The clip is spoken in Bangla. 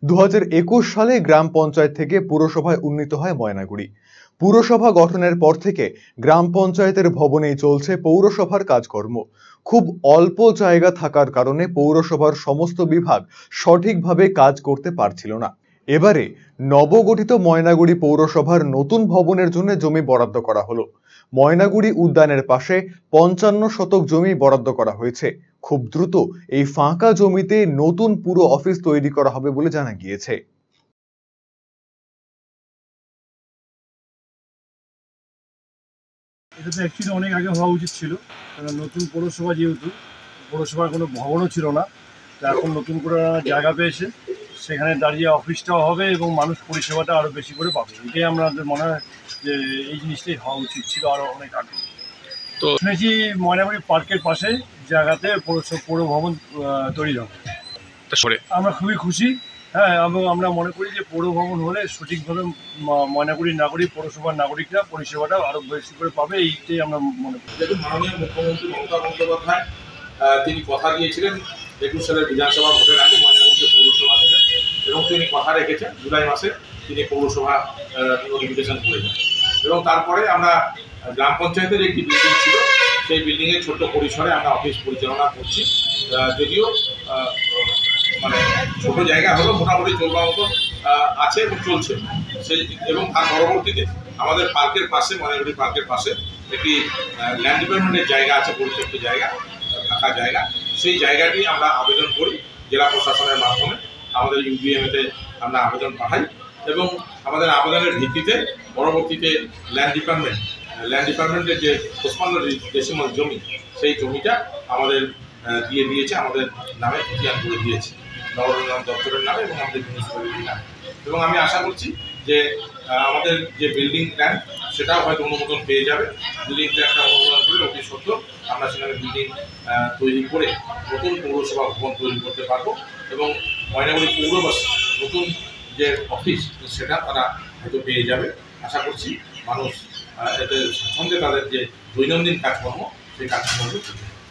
2021 সালে গ্রাম পঞ্চায়েত থেকে পুরসভায় উন্নীত হয় ময়নাগুড়ি। পুরসভা গঠনের পর থেকে গ্রাম পঞ্চায়েতের ভবনেই চলছে পৌরসভার কাজকর্ম। খুব অল্প জায়গা থাকার কারণে পৌরসভার সমস্ত বিভাগ সঠিকভাবে কাজ করতে পারছিল না। এবারে নবগঠিত ময়নাগুড়ি পৌরসভার নতুন ভবনের জন্য জমি বরাদ্দ করা হলো। ময়নাগুড়ি উদ্যানের পাশে 55 শতক জমি বরাদ্দ করা হয়েছে। খুব দ্রুত এই ফাঁকা জমিতে নতুন পুরো অফিস তৈরি করা হবে বলে জানা গিয়েছে। এটা তো অ্যাকচুয়ালি অনেক আগে হওয়া উচিত ছিল, কারণ নতুন পৌরসভা যেহেতু পৌরসভার কোনো ভবনও ছিল না, তো এখন নতুন করে জায়গা পেয়েছে, সেখানে দাঁড়িয়ে অফিসটাও হবে এবং মানুষ পরিষেবাটা আরও বেশি করে পাবে। এটাই আমাদের মনে হয় যে এই জিনিসটাই হওয়া উচিত ছিল আরও অনেক আগে। তো শুনেছি ময়নাগুড়ি পার্কের পাশে জায়গাতে পৌর ভবন তৈরি হবে। আমরা খুবই খুশি। হ্যাঁ, এবং আমরা মনে করি যে পৌর ভবন হলে সঠিকভাবে ময়নাগুড়ির নাগরিক, পৌরসভার নাগরিকরা পরিষেবাটা আরও বেশি করে পাবে, এইটাই আমরা মনে করি। দেখুন, মাননীয় মুখ্যমন্ত্রী মমতা বন্দ্যোপাধ্যায় তিনি কথা দিয়েছিলেন 21 সালের বিধানসভা ভোটের আগে ময়নাগুড়িকে পৌরসভা দেবেন, এবং তিনি কথা রেখেছেন। জুলাই মাসে তিনি পৌরসভা নোটিফিকেশন করেছেন, এবং তারপরে আমরা গ্রাম পঞ্চায়েতের একটি বিল্ডিং ছিল, সেই বিল্ডিংয়ের ছোট্ট পরিসরে আমরা অফিস পরিচালনা করছি। যদিও মানে ছোট জায়গা হলো, মোটামুটি চলবার মতো আছে এবং চলছে সেই। এবং তার পরবর্তীতে আমাদের পার্কের পাশে, ময়নাগুড়ি পার্কের পাশে একটি ল্যান্ড ডিপার্টমেন্টের জায়গা আছে, পরিত্যক্ত জায়গা, ফাঁকা জায়গা। সেই জায়গাটি আমরা আবেদন করি জেলা প্রশাসনের মাধ্যমে, আমাদের ইউবিএমতে আমরা আবেদন পাঠাই, এবং আমাদের আবেদনের ভিত্তিতে পরবর্তীতে ল্যান্ড ডিপার্টমেন্টের যে 55 ডেসিমাল জমি, সেই জমিটা আমাদের দিয়ে দিয়েছে, আমাদের নামে খতিয়ান করে দিয়েছে নগর উন্নয়ন দপ্তরের নামে এবং আমাদের মিউনিসিপ্যালিটির নামে। এবং আমি আশা করছি যে আমাদের যে বিল্ডিং প্ল্যান, সেটাও হয়তো অনুমোদন পেয়ে যাবে। বিল্ডিং প্ল্যানটা অনুমোদন করে অতি সত্ত্বর আমরা সেখানে বিল্ডিং তৈরি করে নতুন পৌরসভা ভবন তৈরি করতে পারবো, এবং ময়নাগুড়ি পৌরবাসী নতুন যে অফিস, সেটা তারা হয়তো পেয়ে যাবে। আশা করছি মানুষ এতে স্বাচ্ছন্দ্যে তাদের যে দৈনন্দিন কাজকর্ম, সেই কাজকর্ম